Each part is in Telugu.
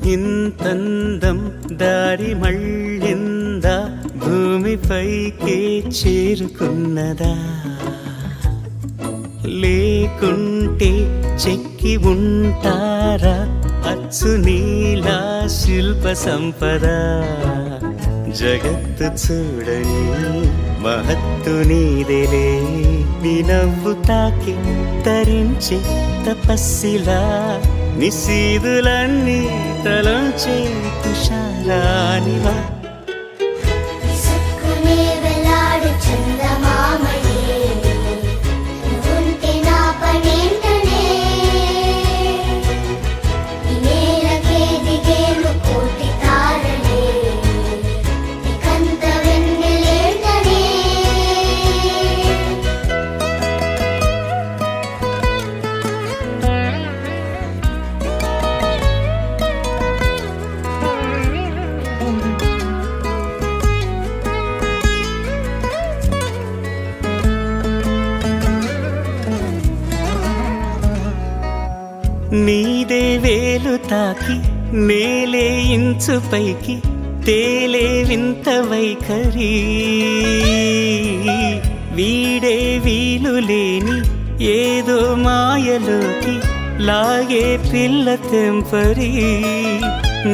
ఇంతందం దారి మళ్ళిందా భూమిపైకే చేరుకున్నదా లేకుంటే చెక్కి ఉంటారా అచ్చు నీలా శిల్ప సంపద జగత్తు చూడని మహత్తు నీదేలే నీ నవ్వు తాకి తరించే తపస్సిలా నిశీదులన్నీ తలంచే తుషారానివా నీదే వేలు తాకి నేలే ఇంచు పైకి తేలే వింత వైఖరి వీడే వీలు లేని ఏదో మాయలోకి లాగే పిల్ల తెంపరి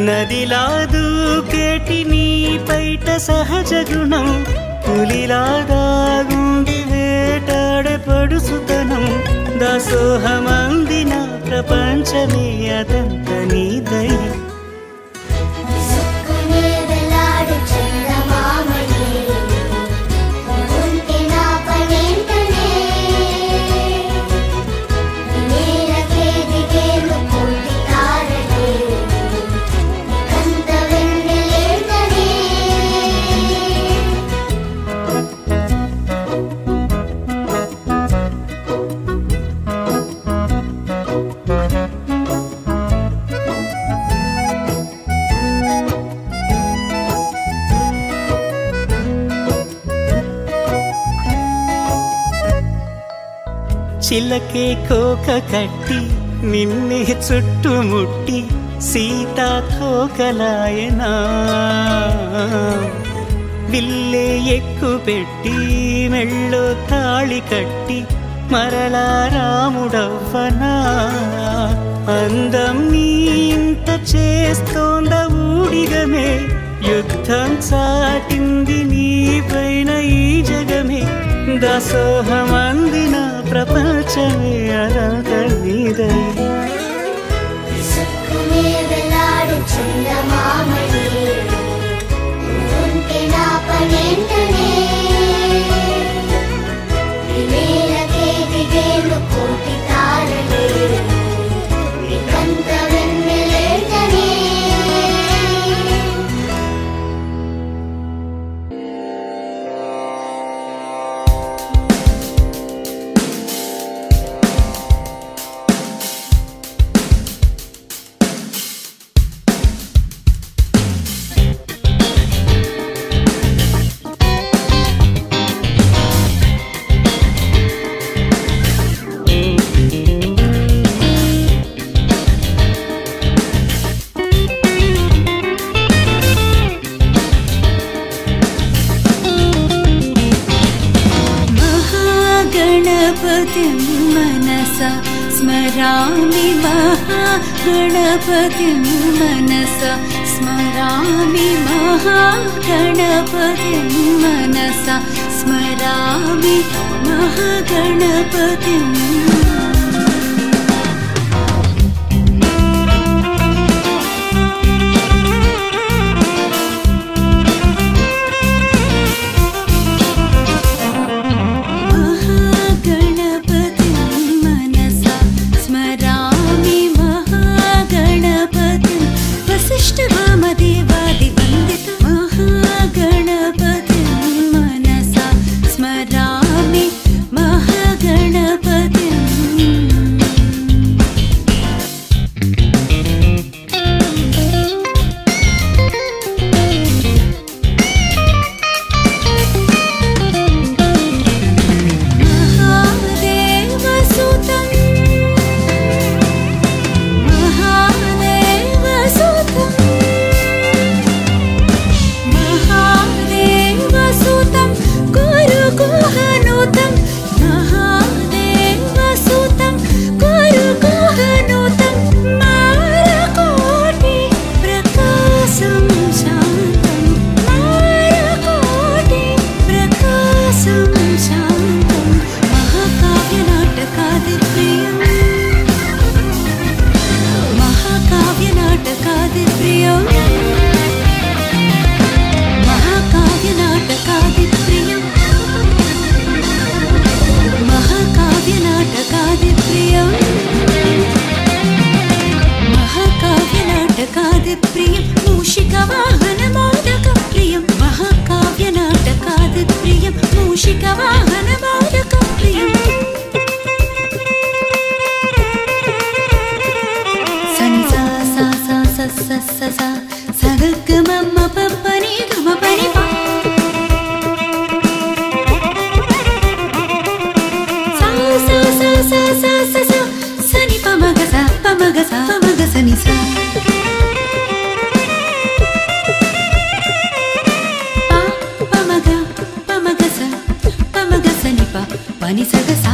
నదిలా దూకేటి నీ పైట సహజ గుణం పులిలా దాగుండి వేటాడే పడుసుతనం దాసోహమందిన ప్రపంచమే అదంత నీదై చిలకే కోక కట్టి నిన్నే చుట్టుముట్టి సీతాకోకలాయనా విల్లే ఎక్కు పెట్టి మెళ్ళో తాళి కట్టి మరలా రాముడవ్వనా అందం నీ ఇంత చేస్తోంద ఊడిగమే యుద్ధం చాటింది నీ పైన ఈ జగమే దాసోహమందిన ప్రపంచమే అదంత నీదై मनसा स्मरामि महागणपतिं मनसा स्मरामि महागणपतिं मनसा स्मरामि महागणपतिम् महागणपतिं नाटकादिप्रियं मूषिकवाहनमोदकप्रियं महाकाव्यनाटकादिप्रियं मूषिकवाहनमोदकप्रियं सनि सा सा सा सा सा सा सा सा ग ग म म प प नि ग म प नि प सा सा सा सा सा सा सा सनि प म ग सा प म ग सा प म ग सनि सा प म ग सा प म ग सनि प प नि सा ग सा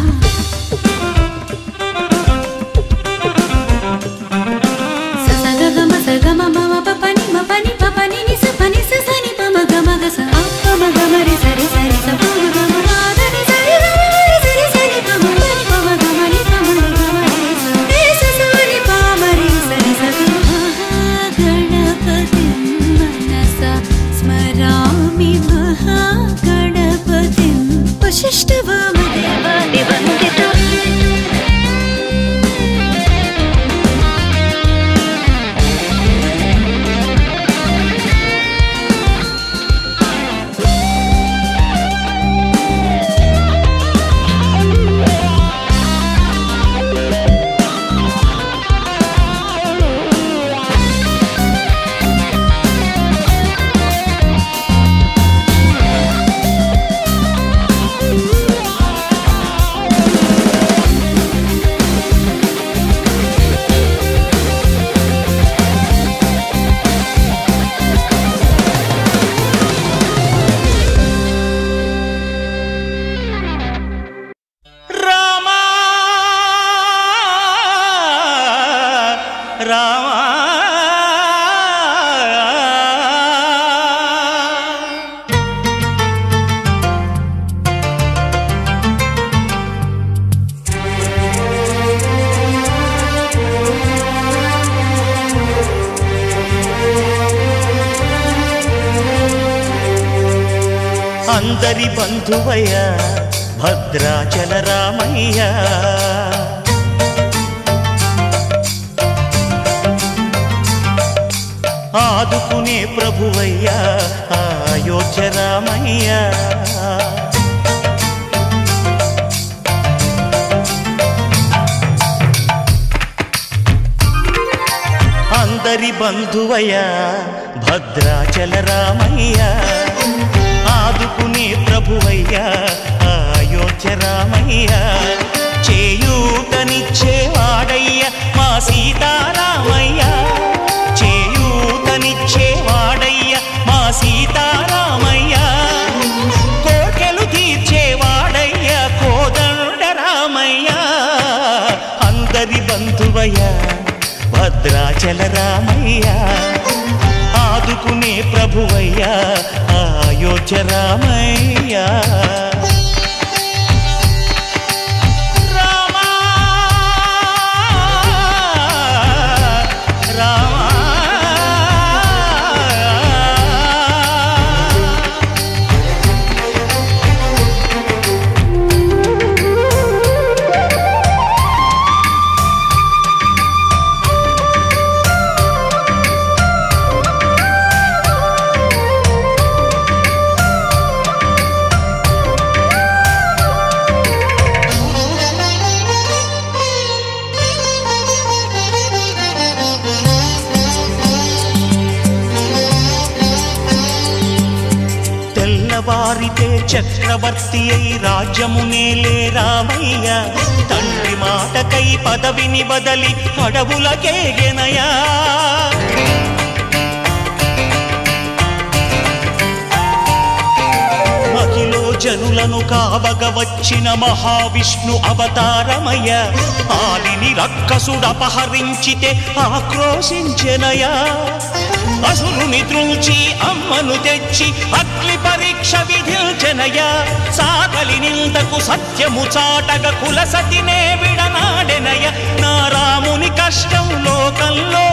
అందరి బంధువయ్య భద్రాచల రామయ్య ఆదుకునే ప్రభువయ్య అయోధ్య రామయ్య అందరి బంధువయ్య భద్రాచల రామయ్య ఆదుకునే ప్రభువయ్య అయోధ్య రామయ్య చేయూతనిచ్చేవాడయ్య మా సీతారామయ్య చేయూతనిచ్చేవాడయ్య మా సీతారామయ్య కోర్కెలు తీర్చేవాడయ్య కోదండ రామయ్య అందరి బంధువయ్య భద్రాచల రామయ్య ఆదుకునే ప్రభువయ్య అయోధ్య రామయ్య వారితే చక్రవర్తి అయి రాజ్యమునేలే రామయ్య తండ్రి మాటకై పదవిని బదలి అడవులకేగెనయా మహిలో జనులను కావగ వచ్చిన మహావిష్ణు అవతారమయ్య ఆలిని రక్కసుడపహరించితే ఆక్రోశించెనయా అసురుని త్రుంచి అమ్మను తెచ్చి అగ్ని పరీక్ష విధించెనయా సాగలి నిందకు సత్యము చాటగ కుల సతినే విడనాడెనయ నా రాముని కష్టం లోకంలో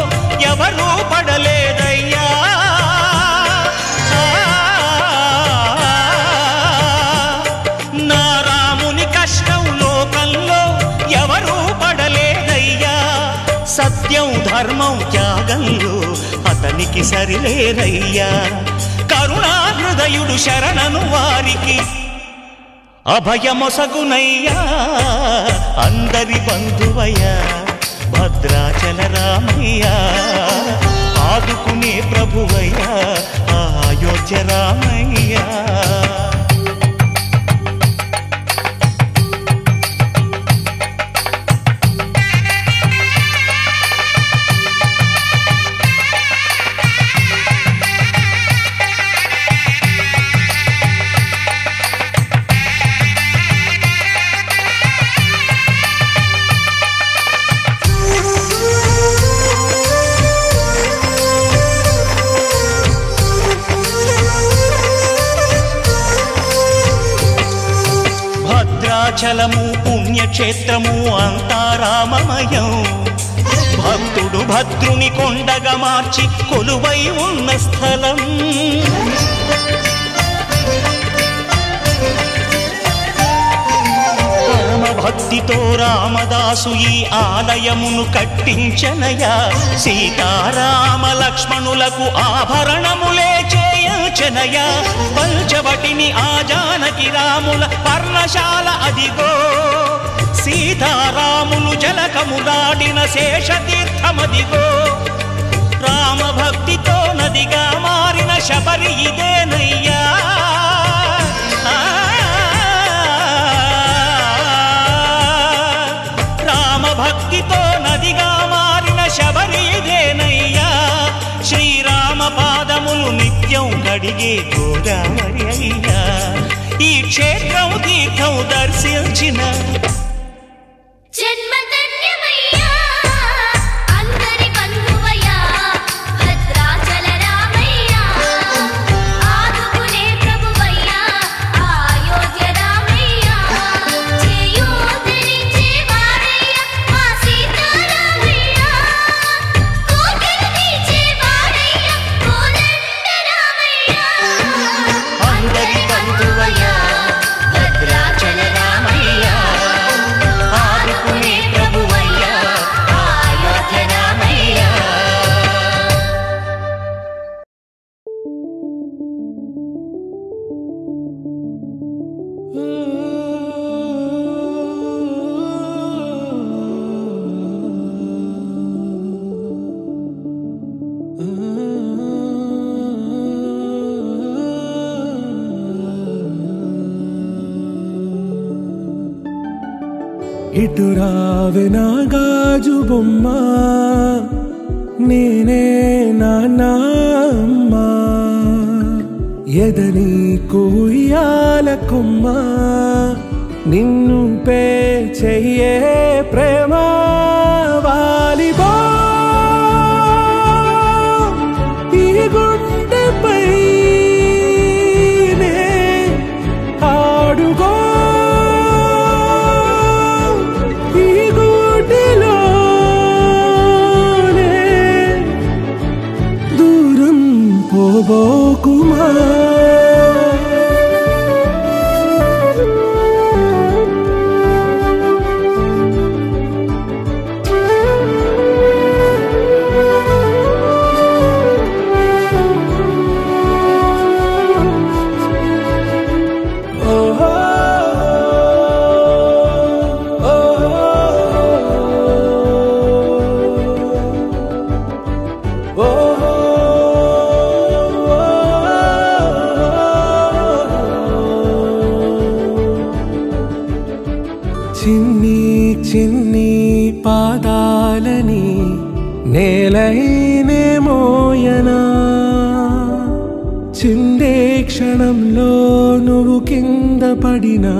ఎవరూ పడలేదయ్యా నా రాముని కష్టం లోకంలో ఎవరూ పడలేదయ్యా సత్యం ధర్మం త్యాగంలో అతనికి సరిలేరయ్యా. కరుణా హృదయుడు శరణను వారికి అభయమొసగునయ్యా. అందరి బంధువయ్యా భద్రాచల రామయ్యా, ఆదుకునే ప్రభువయ్యా అయోధ్య రామయ్యా. భద్రాచలము పుణ్యక్షేత్రము అంతా రామమయం. భక్తుడు భద్రుని కొండగా మార్చి కొలువై ఉన్న స్థలం. భక్తితో రామదాసు ఈ ఆలయమును కట్టించనయా. సీతారామ లక్ష్మణులకు ఆభరణములే చేయచనయా. పంచవటిని ఆ జానకి రాముల పర్ణశాల అదిగో. సీతారాములు జలకములాడిన శేషతీర్థమదిగో. రామభక్తితో నదిగా మారిన శబరి ఇదేనయ్యా. భక్తితో నదిగా మారిన శబరి ఇదేనయ్యా. శ్రీరామ పాదములు నిత్యం కడిగే గోదావరి అయ్యా. ఈ క్షేత్రం తీర్థం దర్శించిన ఇటు రావే నా గాజు బొమ్మ, నేనే నాన్నమ్మ. ఎదని కుయ్యాల కొమ్మ, నిన్ను పే చెయ్యే ప్రేమ వాలిబా. ఈ గుండెపై ఆడుగో, పోబోకుమా. చిన్ని చిన్ని పాదాలని నేలైనే మోయనా. చిందే క్షణంలో నువ్వు కింద పడినా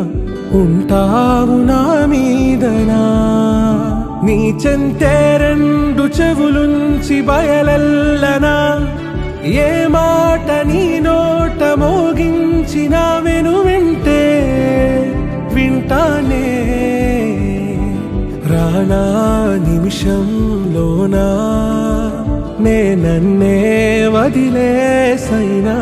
ఉంటావు నా మీదనా. నీ చెంతే రెండు చెవులుంచి బయలెల్లనా. ఏ మాట నీ నోట మోగించిన వెను వింటే వింటానే. రానా నిమిషంలోనా నే నన్నే వదిలేసైనా.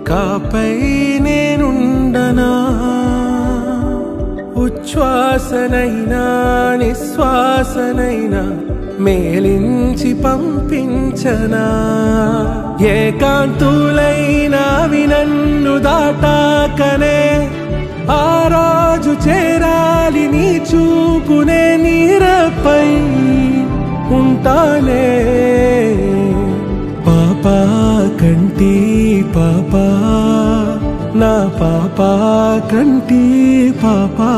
ఇకపై నేనుండనా ఉచ్ఛ్వాసనైనా నిశ్వాసనైనా మేలించి పంపించనా ఏకాంతులైనా వినన్ను దాటాకనే ఆ రోజు చేరాలి నీ చూపునే నీరపై ఉంటానే పాపా కంటి పాపా నా పాపా కంటి పాపా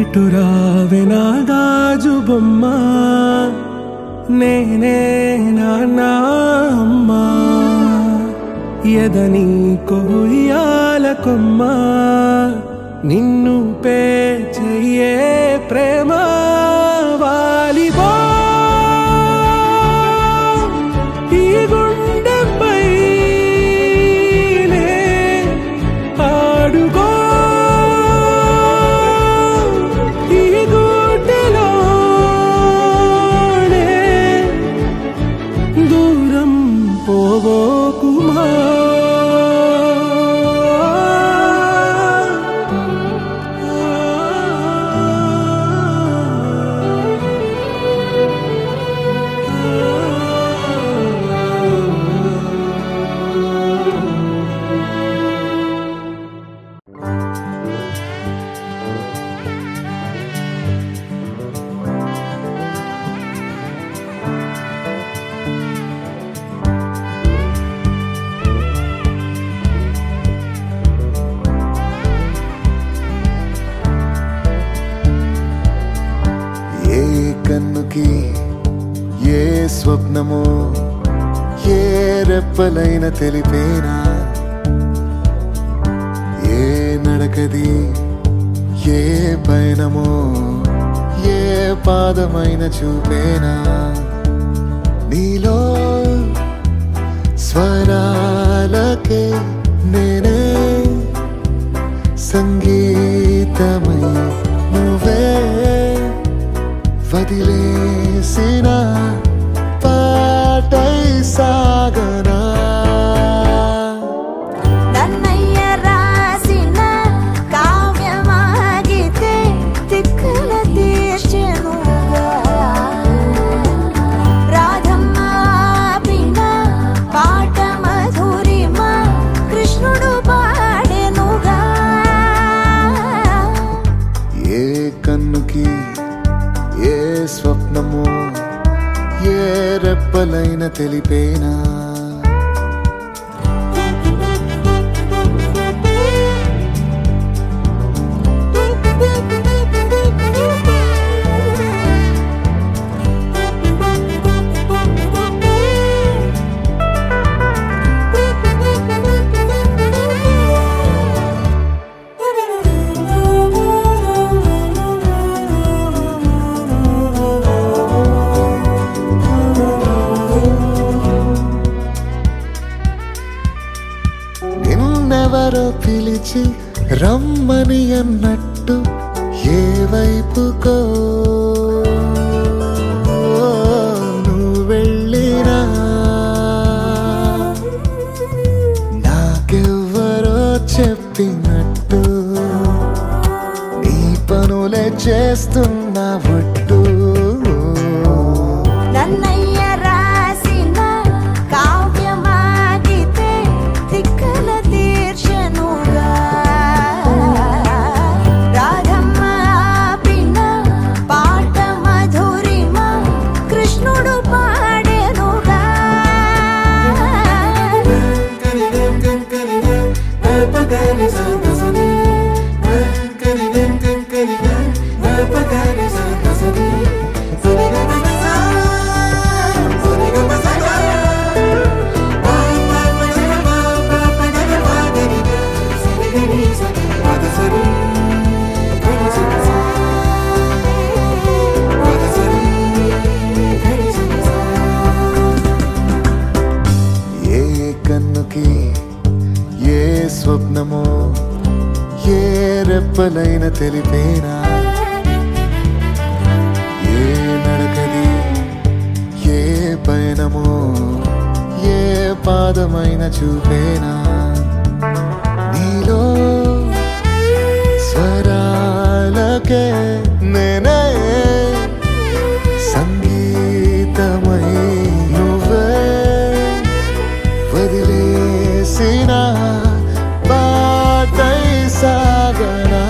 ఇటు రావే నా గాజు బొమ్మ నేనే నాన్న అమ్మా ఎదని కొయ్యాల కొమ్మ నిన్ను పే చెయ్యే ప్రేమ వాలిబో ఈ గుండెపై ఆడుకో ఈ గుడ్డెలోనే దూరం పోవోకుమా కన్నుకి ఏ స్వప్నమో ఏ రెప్పలైన తెలిపేనా ఏ నడకది ఏ పయనమో ఏ పాదమైన చూపేనా నీలో స్వరాలకే నేనే సంగీతమై నువ్వే వదిలేసిన పాటై సాగనా నన్నయ్య రాసిన కావ్యమాగితే తిక్కల తీర్చెనుగా రాధమ్మ పిన్న పాట మధురిమ కృష్ణుడు పాడెనుగా ఏ కన్నుకి ఏ స్వప్నము ఏ రెప్పలైన తెలిపేనా నిన్నెవరో పిలిచి రమ్మని అన్నట్టు ఏ వైపుకో నువ్వు వెళ్ళినా నాకెవ్వరో చెప్పినట్టు నీ పనులే చేస్తున్నా ఒట్టు నన్నయ్య రాసిన కావ్యమాగితే తిక్కల తీర్చెనుగా రాధమ్మ పిన్న పాట మధురిమ కృష్ణుడు పాడెనుగా కన్నుకి ఏ స్వప్నమో ఏ రెప్పలైన తెలిపేనా ఏ నడకది ఏ చిహ్నమో ఏ పాదమైన చూపేనా నీలో స్వరాలకే నేనే సంగీతమై నువ్వే వదిలేసిన బాటై సాగనా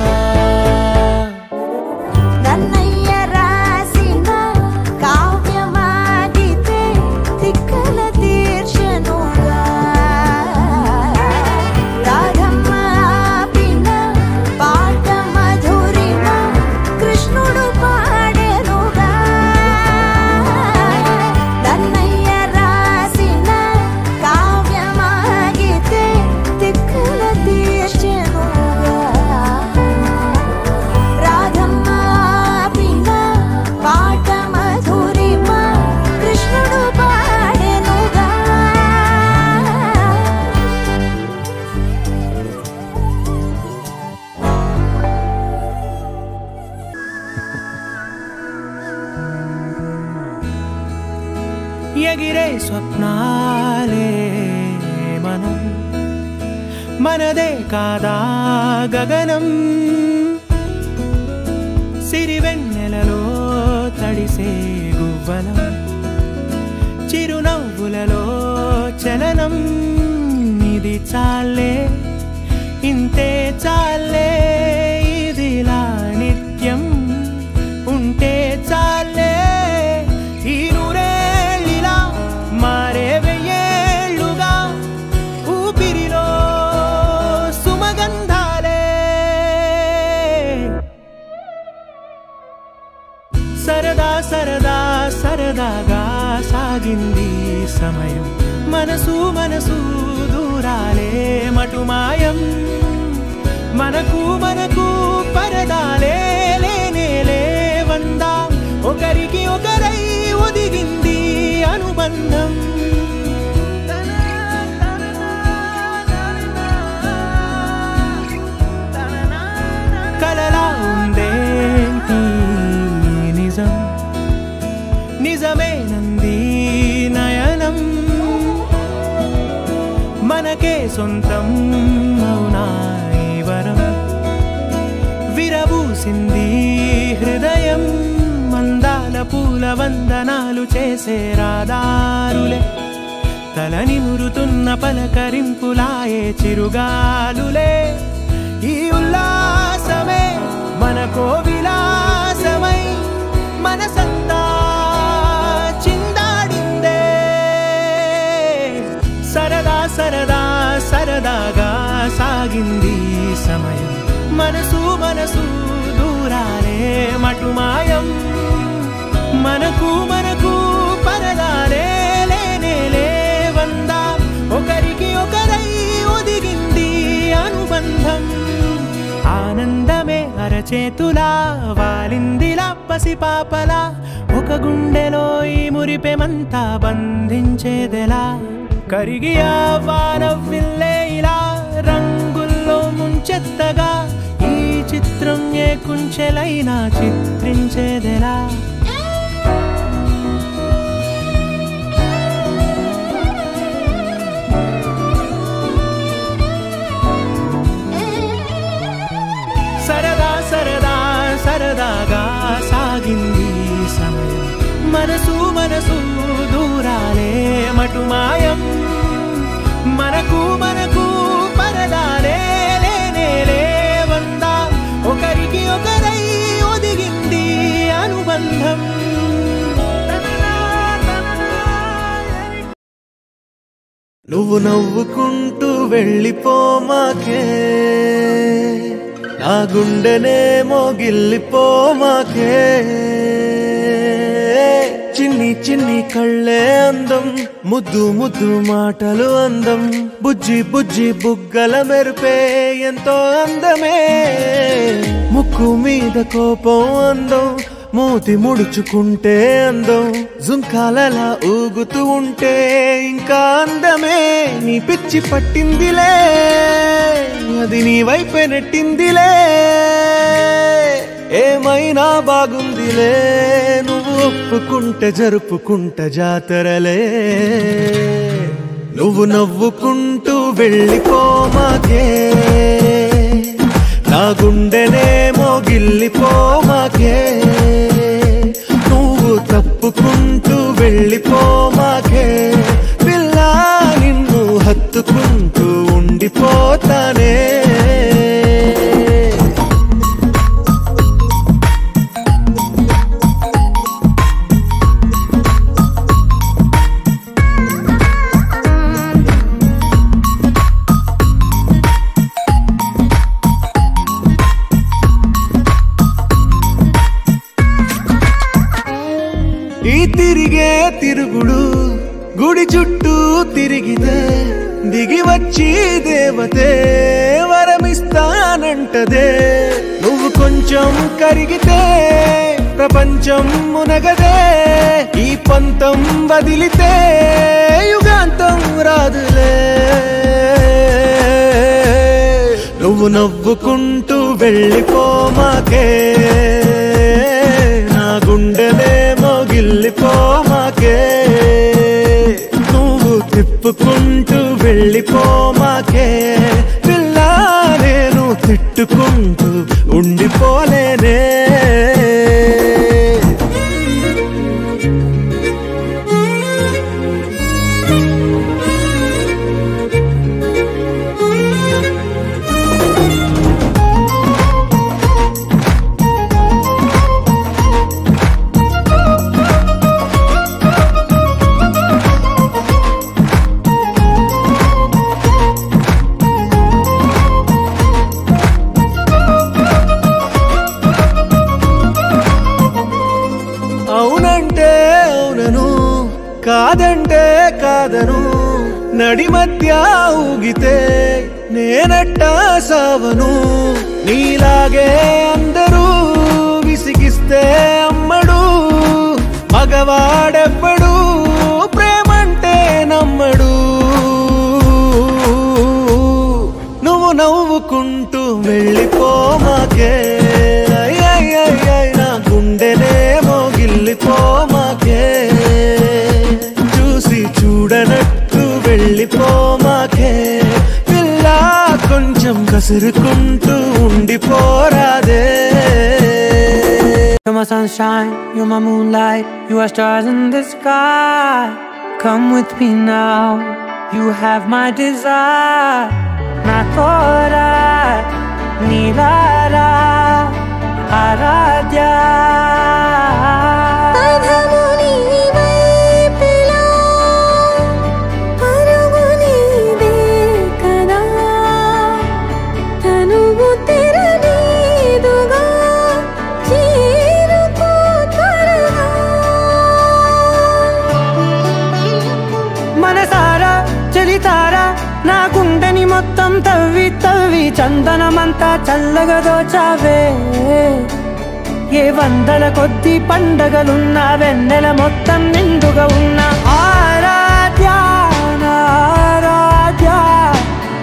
ఎగిరే స్వప్నాలే మనం మనదే కాదా గగనం సిరివెన్నెలలో తడిసే గువ్వలం చిరునవ్వులలో చలనం ఇది చాలే ఇంతే చాలే ఇదిలా నిత్యం ఉంటే చాలే ఈ నూరేళ్ళిలా మారే వెయ్యేళ్ళుగా ఊపిరిలో సుమగంధాలే సరదా సరదా సరదాగా సాగింది సమయం మనసు మనసు దూరాలే మటుమాయం మనకు మనకు పరదాలే లేనే లేవందా ఒకరికి ఒకరై ఒదిగింది అనుబంధం కలలా ఉందేంటి నిజం నిజమేనంది నయనం మనకే సొంతం అవునా ఈ వరం విరబూసింది హృదయం మందాల పూల వందనాలు చేసే రాదారులే తల నిమురుతున్న పలకరింపులాయే చిరుగాలులే ఈ ఉల్లాసమే మనకో విలాసమై మనసంతా చిందాడిందే సరదా సరదా సరదాగా సాగింది సమయం మనసు మనసు దూరాలే మటుమాయం మనకు మనకు పరదాలే లేనే లేవందా ఒకరికి ఒకరై ఒదిగింది అనుబంధం ఆనందమే అరచేతులా వాలిందిలా పసిపాపలా ఒక గుండెలో ఈ మురిపెమంతా బంధించేదెలా కరిగి ఆ వానవిల్లే ఇలా రంగుల్లో ముంచెత్తగా ఈ చిత్రం ఏ కుంచెలైనా చిత్రించేదెలా సరదా సరదా సరదాగా సాగింది సమయం మనసు మనసు దూరాలే మటుమాయం మనకు మనకు పరదాలే లేనే లేవందా ఒకరికి ఒకరై ఒదిగింది అనుబంధం నువ్వు నవ్వుకుంటూ వెళ్ళిపోమాకే నా గుండెనే మోగిల్లిపోమాకే చిన్ని చిన్ని కళ్ళే అందం ముద్దు ముద్దు మాటలు అందం బుజ్జి బుజ్జి బుగ్గల మెరుపే ఎంతో అందమే ముక్కు మీద కోపం అందం మూతి ముడుచుకుంటే అందం జుంకాలలా ఊగుతూ ఉంటే ఇంకా అందమే నీ పిచ్చి పట్టిందిలే అది నీ వైపే నెట్టిందిలే ఏమైనా బాగుందిలే నువ్వు ఒప్పుకుంటే జరుపుకుంట జాతరలే నువ్వు నవ్వుకుంటూ వెళ్ళిపోమాకే నా గుండెనేమో గిల్లిపోమాకే నువ్వు తప్పుకుంటూ వెళ్ళిపోమాకే పిల్ల నిన్ను హత్తుకుంటూ ఉండిపోతానే ఈ తిరిగే తిరుగుడు గుడి చుట్టూ తిరిగితే దిగి వచ్చి దేవతే వరమిస్తానంటదే నువ్వు కొంచెం కరిగితే ప్రపంచం మునగదే ఈ పంతం వదిలితే యుగాంతం రాదులే నువ్వు నవ్వుకుంటూ వెళ్ళిపోమాకే నా గుండెనేమో గిల్లిపోమాకే నువ్వు తిప్పుకుంటూ వెళ్ళిపోమాకే పిల్ల నేను తిట్టుకుంటూ ఉండిపోలేనే అవునంటే అవునను కాదంటే కాదను నడి మధ్య ఊగితే నేనట్టా సావను నీలాగే అందరూ విసిగిస్తే అమ్మడు మగవాడెవ్వడు ప్రేమంటే నమ్మడు నువ్వు నవ్వుకుంటూ వెళ్ళిపోమాకే నా గుండెనేమో గిల్లిపోమాకే చూసి చూడనట్టు వెళ్ళిపోమాకే పిల్ల కొంచెం కసురుకుంటూ ఉండిపోరాదే You're my sunshine, you're my moonlight, you are stars in the sky. Come with me now, you have my desire. Na tora, nilara, aradya. నా గుండెని మొత్తం తవ్వి తవ్వి చందనమంతా చల్లగా దోచావే ఏ వందల కొద్ది పండగలున్నా వెన్నెల మొత్తం నిండుగా ఉన్న ఆరాధ్య ఆరాధ్య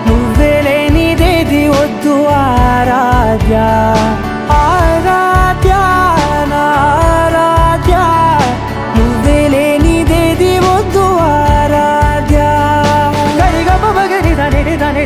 నువ్వే లేనిదేది వద్దు ఆరాధ్య ఆరాధ్య ఆరాధ్య నువ్వే లేనిదేది వద్దు ఆరాధ్య గరి గమ గరి దని దని దని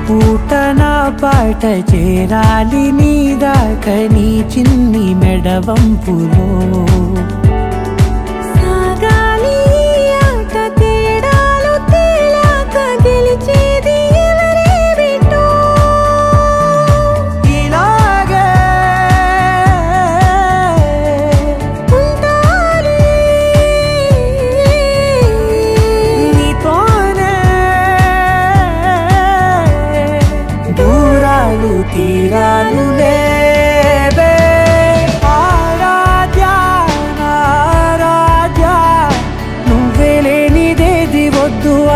పూట నా పాట చేరాలి నీ దాకా నీ చిన్ని మెడవంపులో సాగాలి ఆట తేడాలు తేలాక గెలిచేది ఎవరే బిడ్డో ఇలాగే ఉండాలి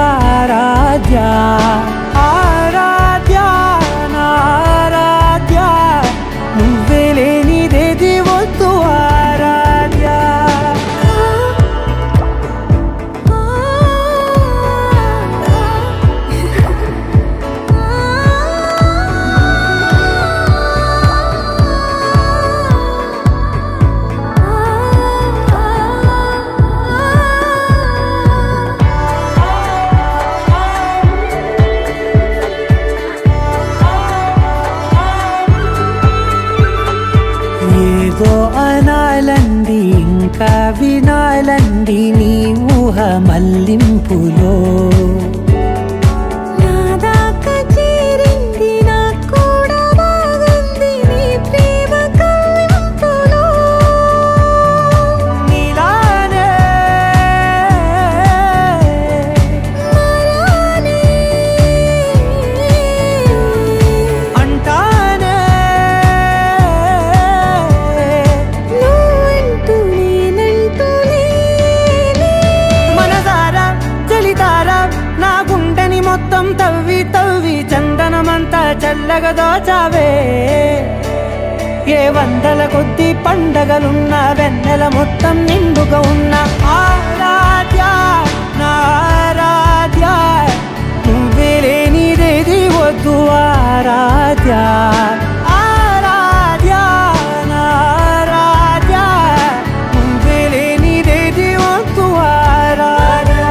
ఆరాధ్య ఆరాధ్య నా ఆరాధ్య నువ్వే లేనిదేది వద్దు ఆరాధ్య ఏదో అనాలండి ఇంకా వినాలండి నీ ఊహ మల్లింపులో నాదాకా చేరింది నాకు కూడా బాగుంది నీ ప్రేమ కవ్వింపులో నీలానే మరానే అంటానే నువ్వంటూ నేనంటూ లేనే మనసారా చలితారా నా గుండెని మొత్తం తవ్వి తవ్వి చందనమంతా చల్లగా దోచావే ఏ వందల కొద్ది పండగలున్న వెన్నెల మొత్తం నిండుగా ఉన్న ఆరాధ్య నా ఆరాధ్య నువ్వే లేనిదేది వద్దు ఆరాధ్య ఆరాధ్య నా ఆరాధ్య నువ్వే లేనిదేది వద్దు ఆరాధ్య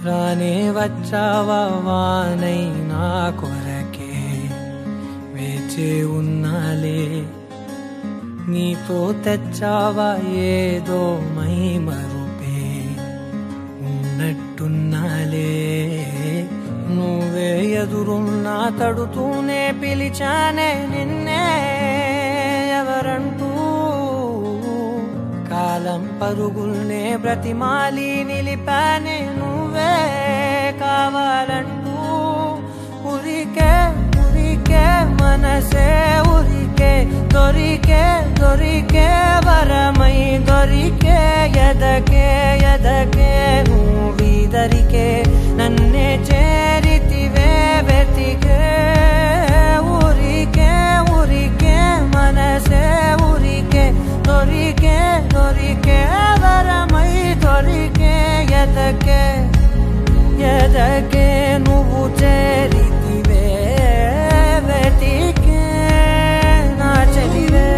రానే వచ్చావా వానై నా కొరకే వేచే ఉన్నాలే నీతో తెచ్చావా ఏదో మై మరుపే ఉన్నట్టున్నాలే నువ్వే ఎదురున్నా తడుతూనే పిలిచానే నిన్నే ఎవరంటూ కాలం పరుగుల్నే బ్రతిమాలి నిలిపానే నువ్వే కావాలంటూ ఉరికే ఉరికే మనసే ఉరికే దొరికే దొరికే వరమై దొరికే ఎదకే ఎదకే నువ్వీదరికే నన్నే చేరితివే వెతికే ఉరికే ఉరికే మనసే ఉరికే దొరికే దొరికే వరమై దొరికే ఎదకే ఎదకే నువ్వు చేరితివే వెతికే నా చెలివే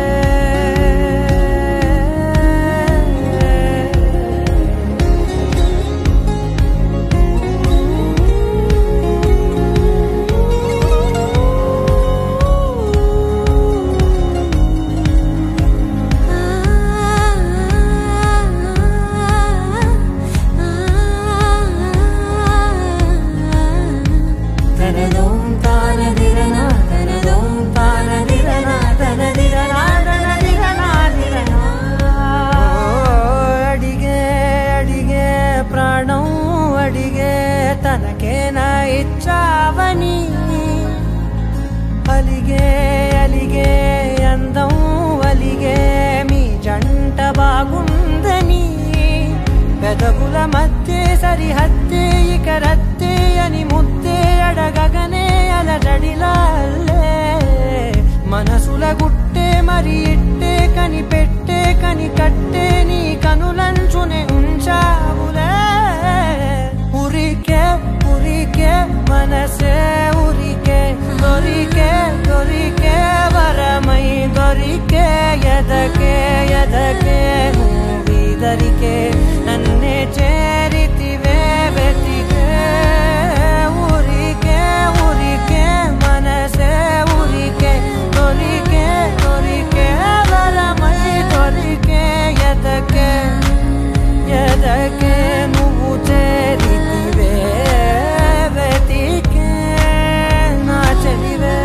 అడిగే అడిగే ప్రాణం అడిగే తనకేనా ఇచ్చావని అలిగే అలిగే అందం అలిగే మీ జంట బాగుందని పెదవుల మధ్య సరిహద్దే ఇక రత్తే అని ముద్దే అడగగనే అలజడిలాలే మనసుల గుట్టే మరి ఇట్టే కని పెట్టే కని కట్టే నీ కనులంచునే ఉంచావులే ఉరికే ఉరికే మనసే ఉరికే దొరికే దొరికే వరమై దొరికే ఎదకే ఎదకే నువ్వీదరికే నన్నే చేరితివే వెతికే ఉరికే ఉరికే మనసే ఉరికే దొరికే దొరికే వరమై దొరికే ఎదకే ఎదకే నువ్వు చేరితివే వెతికే నా చెలివే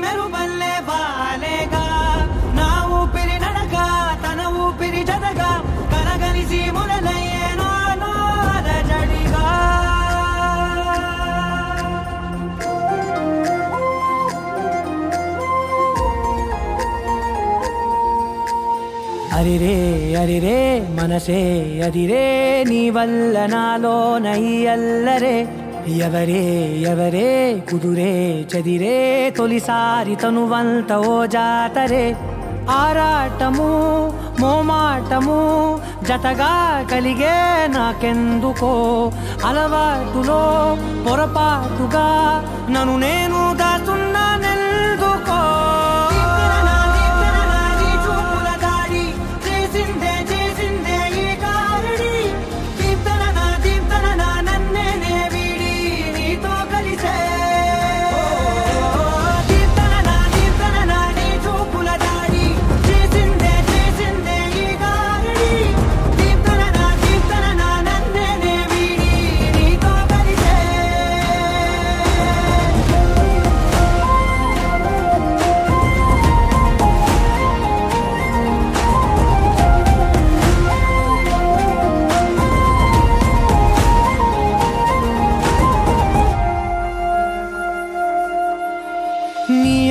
మెరుపల్లే వాలేగా నా ఊపిరి నడక తన ఊపిరి జతగా కలగలిసి మొదలయ్యేనో అలజడిగా అరిరే అరిరే మనసే అరిరే నీ వల్ల నాలో నై అల్లరే ఎవరే ఎవరే కుదురే చదిరే తొలిసారి తనువంత ఓ జాతరే ఆరాటము మోమాటము జతగా కలిగే నాకెందుకో అలవాటులో పొరపాటుగా నన్ను నేను దాస్తున్నానెందుకో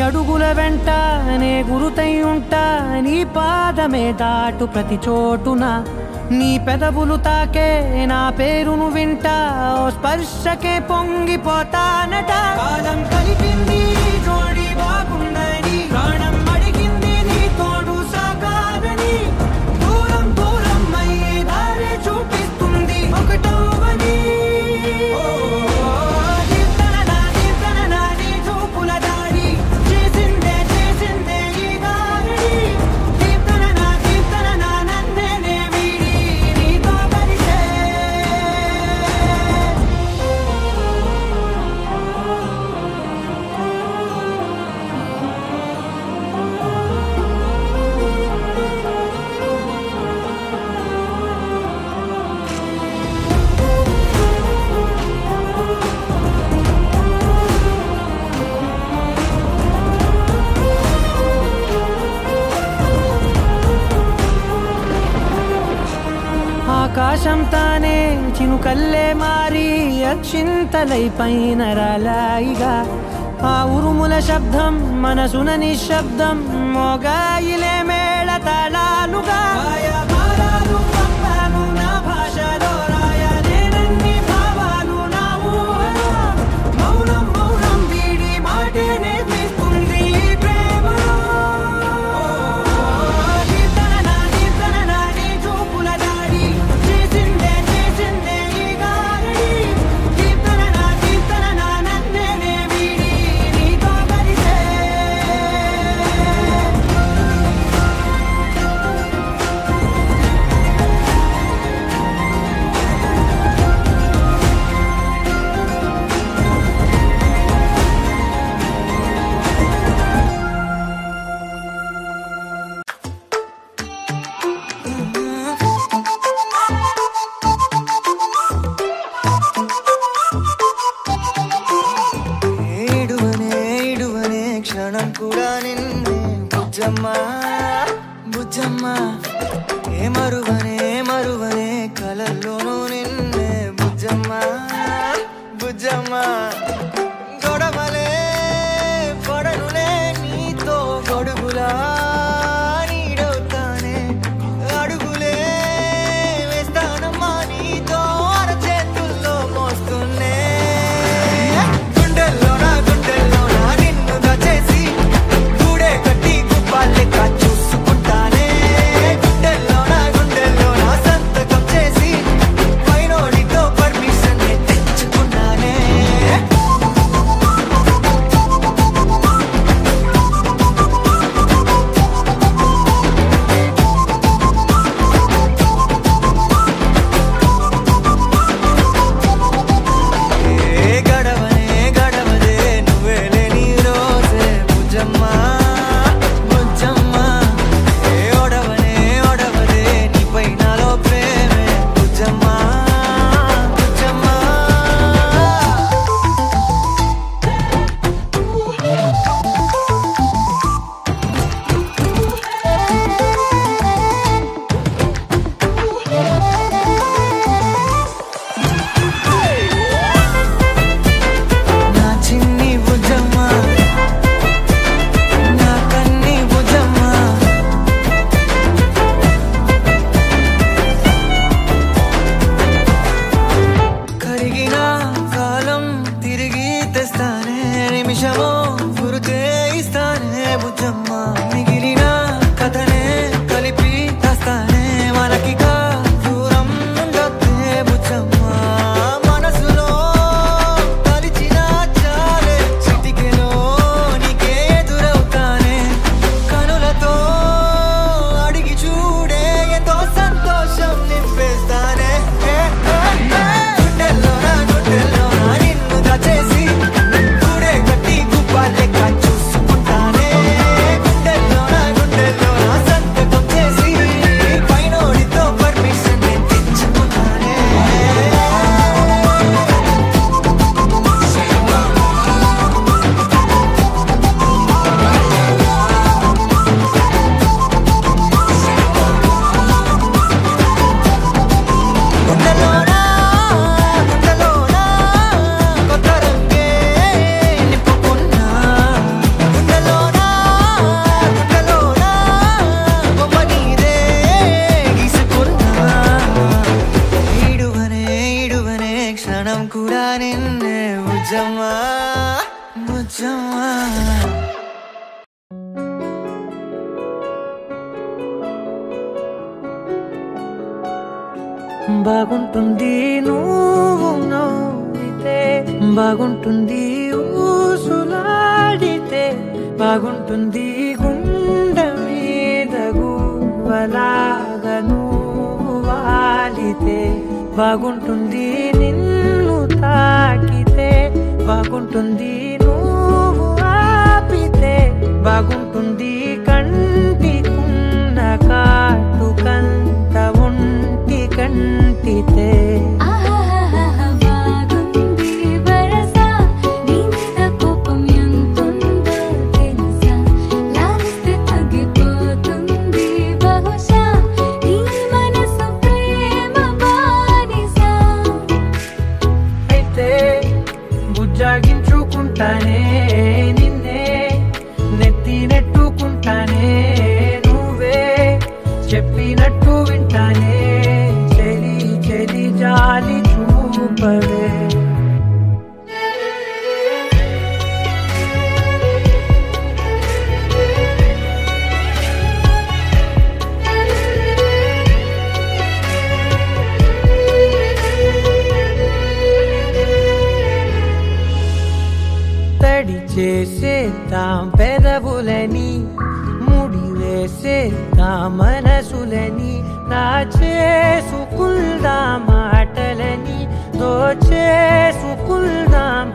అడుగుల వెంట నే గురుతై ఉంటా నీ పాదమే దాటు ప్రతి చోటున నీ పెదవులు తాకే నా పేరును వింటా ఓ స్పర్శకే పొంగిపోతానట కాలం కలిపింది జోడి బాగుందని ప్రాణం అడిగింది నీ తోడు సాగాలని దూరం దూరం అయ్యే దారి చూపిస్తుంది ఒకటవని ఆకాశం తానే చినుకల్లే మారి అక్షింతలై పైన రాలాయిగా ఆ ఉరుముల శబ్దం మనసున నిశ్శబ్దం మోగాయిలే మేళ తాళాలుగా నా భాషలో రాయలేనన్ని భావాలు నా ఊహలో మౌనం మౌనం వీడి మాటే నేర్పిస్తుంది ప్రేమలో బుజ్జమ్మ ఏ మరువనే కలల్లోనూ నిన్నే బుజ్జమ్మ బుజ్జమ్మ గొడవలే పడనులే నీతో గొడుగులా నీడవుతానే అడుగులే వేస్తానమ్మా నీతో అరచేతుల్లో మోస్తున్నే గుండెల్లోనా నిన్ను దచేసి గూడే కట్టి గుప్పాలెక్క చూసుకుంటానే గుండెల్లోనా సంతకం చేసి పైనోడితో పర్మిషన్ తెచ్చుకున్నానే బుజ్జమ్మా బుజ్జమ్మా బాగుంటుంది నువ్వు నవ్వితే బాగుంటుంది ఊసులాడితే బాగుంటుంది గుండె మీద గువ్వలాగా నువ్వు వాలితే బాగుంటుంది నిన్ను తాకితే బాగుంటుంది నువ్వు ఆపితే బాగుంటుంది కంటికున్న కాటుకంత ఒంటి కంటితే జాగించుకుంటానే నిన్నే నెత్తి నెట్టుకుంటానే నువ్వే చెప్పినట్టు వింటానే చెలి చెలి జాలి చూపవే తడి చేసేద్దాం పెదవులని ముడి వేసేద్దాం మనసులని నా చేసుకుందాం మాటలని దోచేసుకుందాం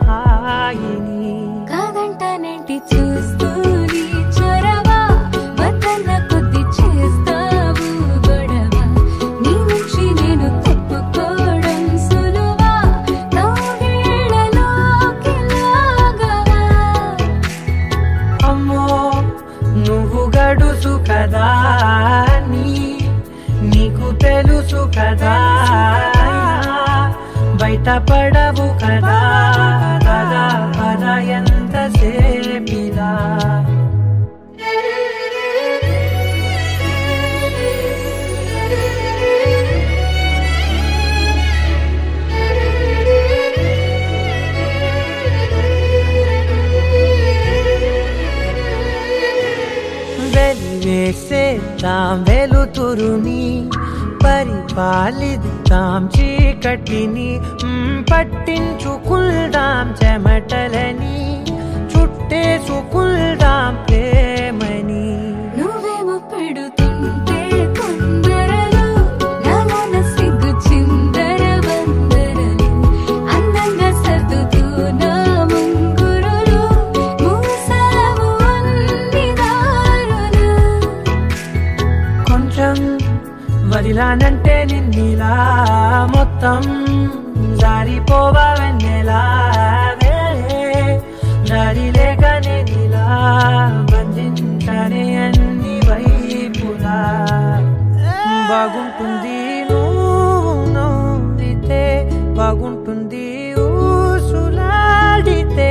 హాయిని కాదంటానంటి చూస్తూ నీ చొరవా వద్దన్న కొద్ది చేస్తావు గొడవ నీ నుంచి నేను తప్పుకోవడం సులువా నవ్వేళ్ళలోకి లాగవా అమ్మో నువ్వు గడుసు కదా నీకు తెలుసు కదా బయట పడవు కదా పద పద ఎంత సేపిలా వెలివేసేద్దాం వెలుతురుని పరిపాలిద్దాం చీకటిని పట్టించుకుందాం చెమటలని చుట్టేసుకుందాం ప్రేమని నువ్వేమో పెడుతుంటే కొందరలు నాన్న సిగ్గు చిందర వందరలు అందంగా సర్దుతూ నా ముంగురులు మూసావు అన్ని దారులు కొంచెం వదిలానంటే నిన్నిలా మొత్తం జారిపోవా వెన్నెలా దారి లేక నేనిలా బంధించనే అన్ని వైపులా బాగుంటుంది నువ్వు నవ్వితే బాగుంటుంది ఊసులాడితే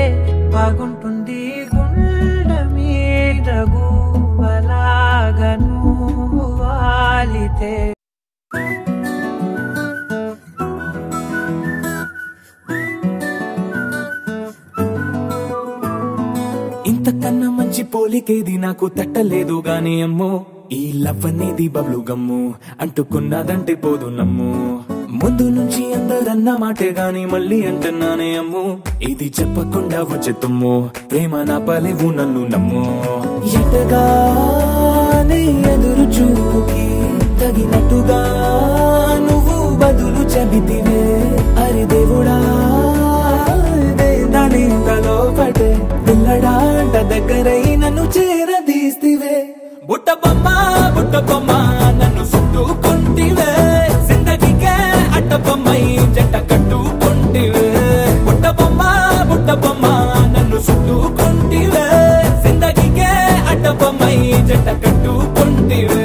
బాగుంటుంది గుండె మీద గువ్వలాగా నువ్వు వాలితే ఇంతకన్నా మంచి పోలికేది నాకు తట్టలేదు గాని అమ్మో ఈ లవ్ అనేది బబ్లు గమ్ము అంటుకున్నదంటే పోదు నమ్ము ముందు నుంచి అందరన్న మాటే గాని మళ్ళీ అంటున్నానే అమ్ము ఇది చెప్పకుండా వచ్చే తుమ్ము ప్రేమ నా పలేవు నన్ను నమ్ము ఎటగానే ఎదురు చూపుకి తగినట్టుగా నువ్వు బదులు చెబితివే అరి దేవుడా దాని తలో పటే పిల్లడాంట దగ్గరై నన్ను చేరదీస్తివే బుట్ట బొమ్మ నన్ను చుట్టుకుంటివే జిందగీకే అట్ట బొమ్మై జంట కట్టుకుంటివే బుట్ట బొమ్మ నన్ను చుట్టుకుంటివే జిందగీకే అట్ట బొమ్మై జంట కట్టుకుంటివే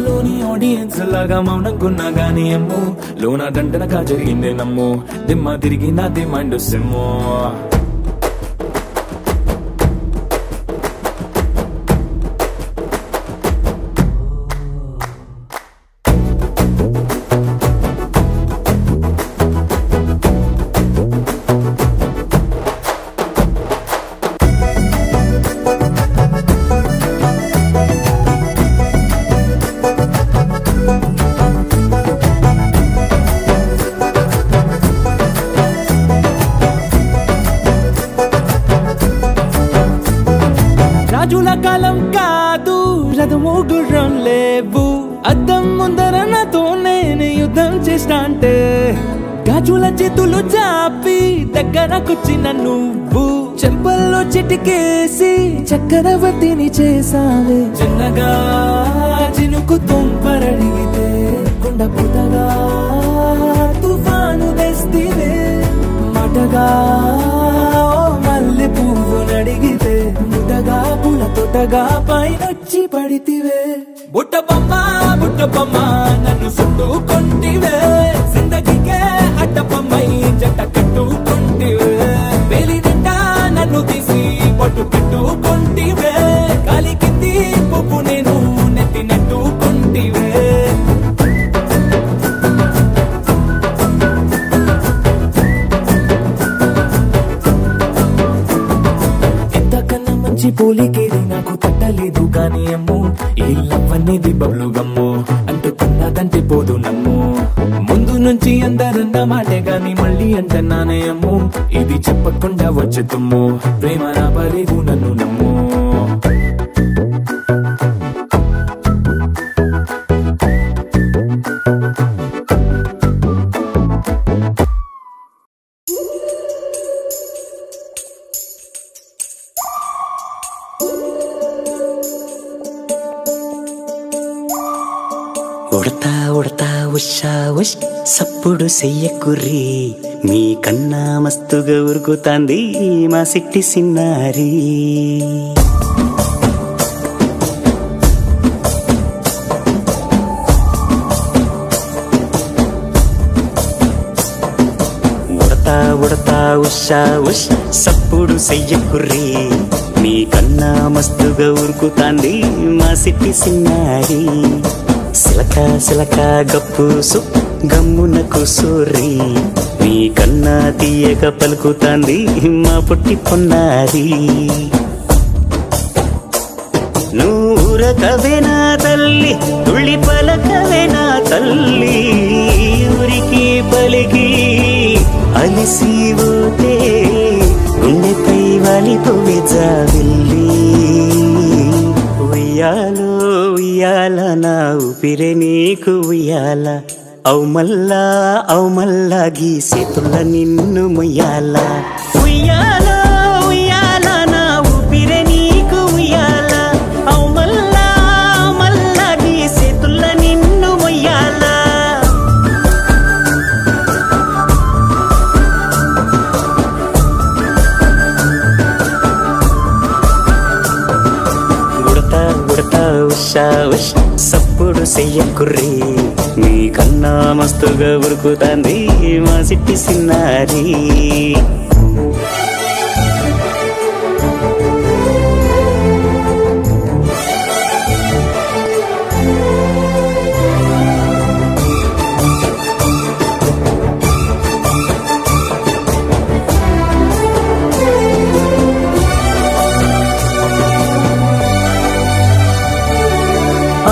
లోని ఆడియన్స్ లాగా మౌనంకున్నా గానీ అమ్ము లోన దండనగా జరిగిందే నమ్ము దిమ్మ తిరిగి నా దిమ్మండు సిమ్ము గుర్రం లేవు అద్దం ముందర నాతో నేను యుద్ధం చేస్తా అంటే గాజుల చేతులు చాపి దగ్గరకొచ్చిన నువ్వు చెంపల్లో చిటికేసి చక్రవర్తిని చేసావే చిన్నగా చినుకు తుంపరడిగితే కొండ పుటగా తుఫాను తెస్తివే మాటగా మల్లె పువ్వు నడిగితే ముటగా పుల తొటగా పైనొచ్చి పడితివే బుట్ట బొమ్మ నన్ను చుట్టుకొంటివే జిందగీకే అడ్డపమ్మై జంట కట్టుకొంటివే వేలి నిండా నన్ను తీసి పట్టు పెట్టుకొంటివే కాలి కింది పువ్వు నేను నెత్తి నెట్టుకొంటివే ఎంతకన్నా మంచి పోలికేది నాకు తట్టలేదు కానీ అమ్మో ఈ లవ్ అనేది బబ్లు గమ్ము అంటుకున్నదంటే పోదు నమ్ము ముందు నుంచి అందరన్న మాటే గాని మళ్ళీ అంటున్నానే అమ్ము ఇది చెప్పకుండా వచ్చే తుమ్ము ప్రేమ నా పరేగు నన్ను నమ్ము ఉడతా ఉడతా ఉషా ఉష్ సప్పుడు చెయ్యకుర్రి మీ కన్నా మస్తుగా ఉరుకుతాంది మా సిట్టి సిన్నారి ఉడతా ఉడతా ఉషా ఉష్ సప్పుడు చెయ్యకుర్రి మీ కన్నా మస్తుగా ఉరుకుతాంది మా సిట్టి సిన్నారి సిలక సిలక గప్పుసు గమ్మున కూసూరి నీ కన్నా తీయక పలుకుతాంది మా పుట్టి పొన్నారి నూరకవేనా తల్లి తుళ్ళి పలకవేనా తల్లి ఊరికి పలికి అలిసిపోతే గుండెపై వాలిపోవే జావిల్లి ఉయ్యాలో ఉయ్యాల నా ఊపిరే నీకు ఉయ్యాల అవు మల్లా గీసేతుల్ల నిన్ను ముయ్యాల ఉయ్యాలో ఉయ్యాల నా ఊపిరే నీకు ఉయ్యాల అవు మల్లా గీసేతుల్ల నిన్ను ముయ్యాల ఉషా ఉష్ సప్పుడు చెయ్యకుర్రి మీ కన్నా మస్తుగా ఉరుకుతాంది మా సిట్టి సిన్నారి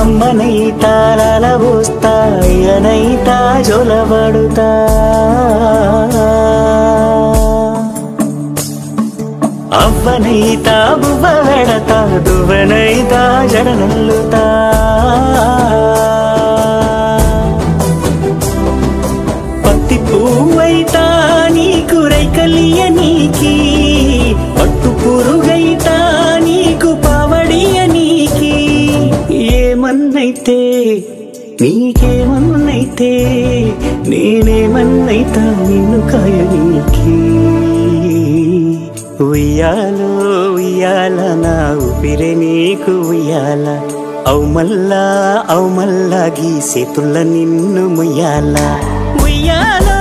అమ్మనైతా లలబోస్తా అయ్యనైతా జొలబడుతా అవ్వనైతా బువ్వ వెడతా దువ్వనైతా జడనల్లుతా పత్తి పువ్వైతా నీకు రైకలియ నీకి పట్టు పురుగైతా నీకు పావడియ నీకి ఏమన్నైతే నీకేమన్నైతే నేనేమన్నైతా నిన్ను కాయనీకి ఉయ్యాలో ఉయ్యాల నా ఊపిరే నీకు ఉయ్యాల అవు మల్లా గీసేతుల్ల నిన్ను ముయ్యాల ఉయ్యాలో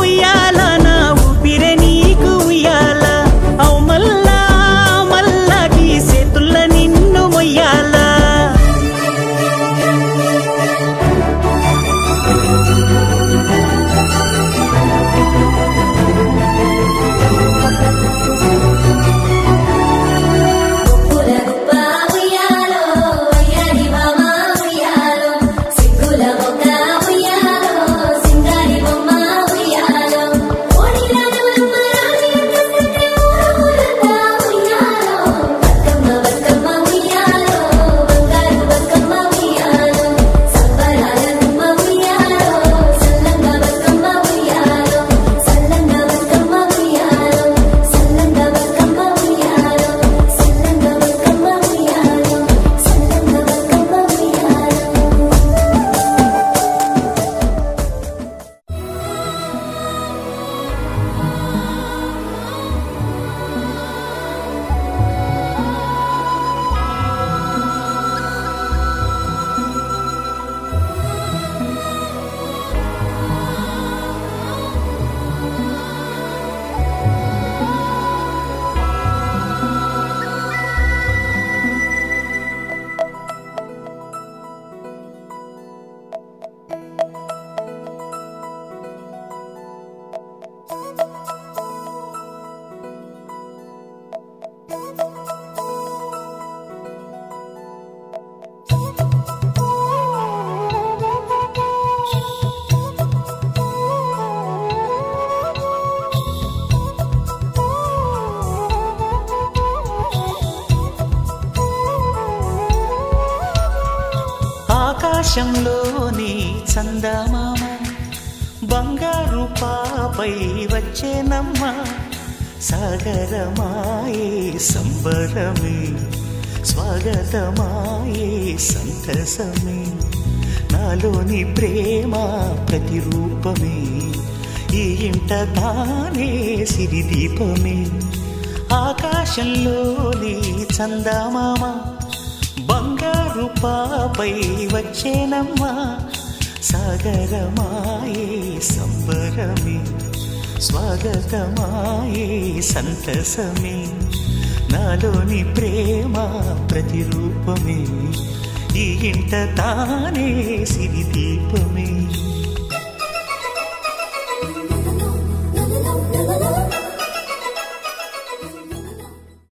ఉయ్యాల నా ఊపిరే నీకు ఉయ్యాల అవు మల్లా గీసేతుల్ల నిన్ను ముయ్యాల ఉయ్యాలో సింగారి బొమ్మ ఆకాశంలోని చందమామ బంగారు పాపై వచ్చేనమ్మ సాగరమాయే సంబరమే స్వాగతమాయే సంతసమే నాలోని ప్రేమ ప్రతిరూపమే ఈ ఇంట తానే సిరిదీపమే ఆకాశంలోని చందమామ బంగారు పాపై వచ్చేనమ్మా సాగరమాయే సంబరమే స్వాగతమాయే సంతసమే నాలోని ప్రేమ ప్రతిరూపమే ఈ ఇంట తానే సిరిదీపమే